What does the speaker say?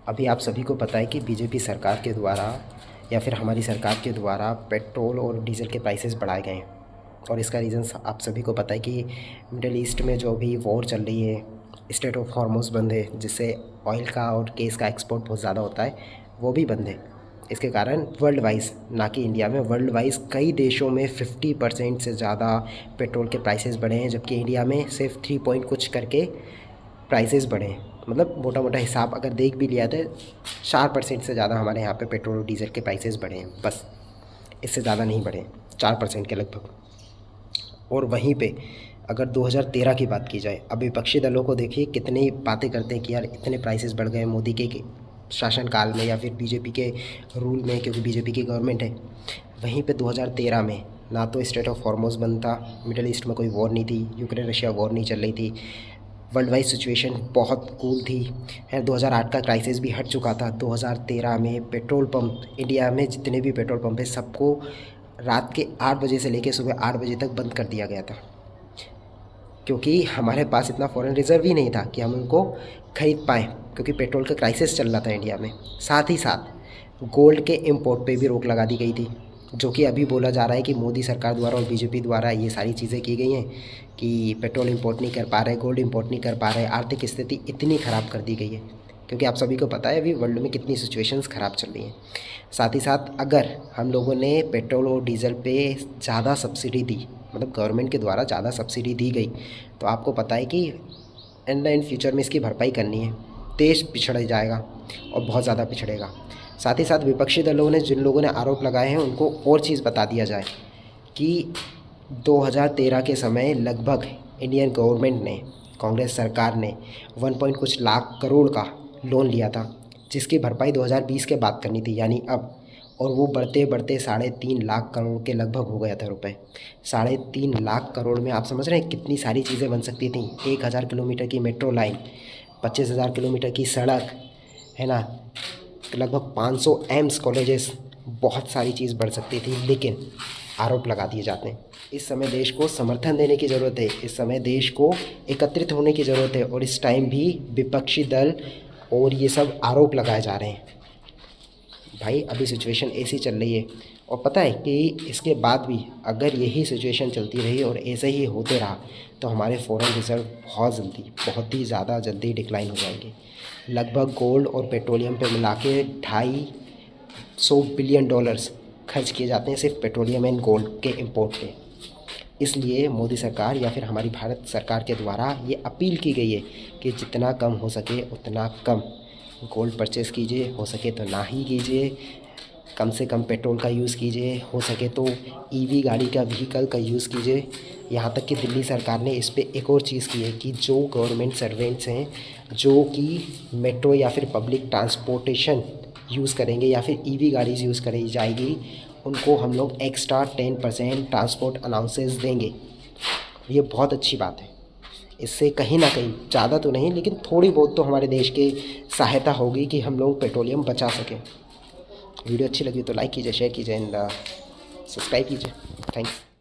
अभी आप सभी को पता है कि बीजेपी सरकार के द्वारा या फिर हमारी सरकार के द्वारा पेट्रोल और डीजल के प्राइसेस बढ़ाए गए हैं। और इसका रीज़न आप सभी को पता है कि मिडल ईस्ट में जो अभी वॉर चल रही है, स्ट्रेट ऑफ हॉर्मुज़ बंद है, जिससे ऑयल का और गैस का एक्सपोर्ट बहुत ज़्यादा होता है, वो भी बंद है। इसके कारण वर्ल्ड वाइज, ना कि इंडिया में, वर्ल्ड वाइज कई देशों में 50% से ज़्यादा पेट्रोल के प्राइसेस बढ़े हैं, जबकि इंडिया में सिर्फ 3 पॉइंट कुछ करके प्राइसेस बढ़े हैं। मतलब मोटा मोटा हिसाब अगर देख भी लिया तो 4% से ज़्यादा हमारे यहाँ पे पेट्रोल और डीजल के प्राइसेस बढ़े हैं, बस इससे ज़्यादा नहीं बढ़े, 4% के लगभग। और वहीं पे अगर 2013 की बात की जाए, अब विपक्षी दलों को देखिए कितनी बातें करते हैं कि यार इतने प्राइसेस बढ़ गए मोदी के शासनकाल में या फिर बीजेपी के रूल में, क्योंकि बीजेपी की गवर्नमेंट है। वहीं पे 2013 में ना तो स्ट्रेट ऑफ हॉर्मुज़ बंद था, मिडिल ईस्ट में कोई वॉर नहीं थी, यूक्रेन रशिया वॉर नहीं चल रही थी, वर्ल्ड वाइड सिचुएशन बहुत कूल थी है। 2008 का क्राइसिस भी हट चुका था। 2013 में पेट्रोल पंप, इंडिया में जितने भी पेट्रोल पंप है सबको रात के 8 बजे से लेकर सुबह 8 बजे तक बंद कर दिया गया था, क्योंकि हमारे पास इतना फॉरेन रिजर्व ही नहीं था कि हम उनको खरीद पाएँ, क्योंकि पेट्रोल का क्राइसिस चल रहा था इंडिया में। साथ ही साथ गोल्ड के इम्पोर्ट पे भी रोक लगा दी गई थी, जो कि अभी बोला जा रहा है कि मोदी सरकार द्वारा और बीजेपी द्वारा ये सारी चीज़ें की गई हैं कि पेट्रोल इंपोर्ट नहीं कर पा रहे, गोल्ड इंपोर्ट नहीं कर पा रहे, आर्थिक स्थिति इतनी ख़राब कर दी गई है। क्योंकि आप सभी को पता है अभी वर्ल्ड में कितनी सिचुएशंस ख़राब चल रही हैं। साथ ही साथ अगर हम लोगों ने पेट्रोल और डीजल पे ज़्यादा सब्सिडी दी, मतलब गवर्नमेंट के द्वारा ज़्यादा सब्सिडी दी गई, तो आपको पता है कि इन फ्यूचर में इसकी भरपाई करनी है, देश पिछड़ जाएगा और बहुत ज़्यादा पिछड़ेगा। साथ ही साथ विपक्षी दलों ने, जिन लोगों ने आरोप लगाए हैं, उनको और चीज़ बता दिया जाए कि 2013 के समय लगभग इंडियन गवर्नमेंट ने, कांग्रेस सरकार ने 1 पॉइंट कुछ लाख करोड़ का लोन लिया था, जिसकी भरपाई 2020 के बाद करनी थी, यानी अब। और वो बढ़ते बढ़ते 3.5 लाख करोड़ के लगभग हो गया था रुपए। 3.5 लाख करोड़ में आप समझ रहे हैं कितनी सारी चीज़ें बन सकती थी। 1000 किलोमीटर की मेट्रो लाइन, 25,000 किलोमीटर की सड़क, है ना, लगभग 500 एम्स कॉलेजेस, बहुत सारी चीज़ बढ़ सकती थी, लेकिन आरोप लगा दिए जाते हैं। इस समय देश को समर्थन देने की ज़रूरत है, इस समय देश को एकत्रित होने की ज़रूरत है, और इस टाइम भी विपक्षी दल और ये सब आरोप लगाए जा रहे हैं। भाई अभी सिचुएशन ऐसी चल रही है, और पता है कि इसके बाद भी अगर यही सिचुएशन चलती रही और ऐसे ही होते रहा तो हमारे फॉरेन रिजर्व बहुत ही ज़्यादा जल्दी डिक्लाइन हो जाएंगे। लगभग गोल्ड और पेट्रोलियम पे मिला के $250 बिलियन खर्च किए जाते हैं सिर्फ पेट्रोलियम एंड गोल्ड के इंपोर्ट पे। इसलिए मोदी सरकार या फिर हमारी भारत सरकार के द्वारा ये अपील की गई है कि जितना कम हो सके उतना कम गोल्ड परचेज़ कीजिए, हो सके तो ना ही कीजिए, कम से कम पेट्रोल का यूज़ कीजिए, हो सके तो ईवी गाड़ी का व्हीकल का यूज़ कीजिए। यहाँ तक कि दिल्ली सरकार ने इस पे एक और चीज़ की है कि जो गवर्नमेंट सर्वेंट्स हैं जो कि मेट्रो या फिर पब्लिक ट्रांसपोर्टेशन यूज़ करेंगे या फिर ईवी गाड़ीज़ यूज़ करी जाएगी, उनको हम लोग एक्स्ट्रा 10% ट्रांसपोर्ट अलाउंसेस देंगे। ये बहुत अच्छी बात है। इससे कहीं ना कहीं, ज़्यादा तो नहीं लेकिन थोड़ी बहुत तो हमारे देश की सहायता होगी कि हम लोग पेट्रोलियम बचा सकें। वीडियो अच्छी लगी तो लाइक कीजिए, शेयर कीजिए एंड सब्सक्राइब कीजिए। थैंक्स।